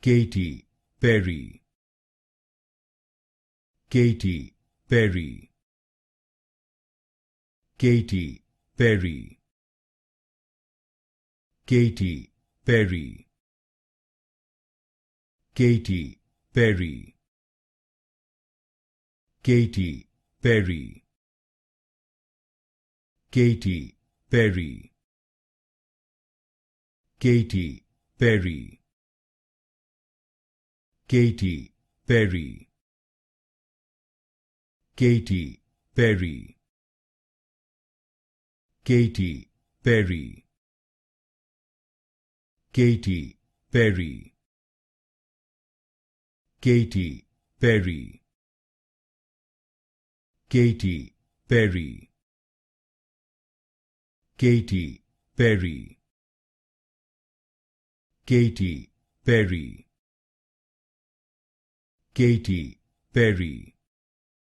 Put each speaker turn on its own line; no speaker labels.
Katy Perry, Katy Perry, Katy Perry, Katy Perry, Katy Perry, Katy Perry, Katy Perry, Katy Perry, Katy Perry, Katy Perry, Katy Perry, Katy Perry, Katy Perry, Katy Perry, Katy Perry, Katy Perry, Katy Perry,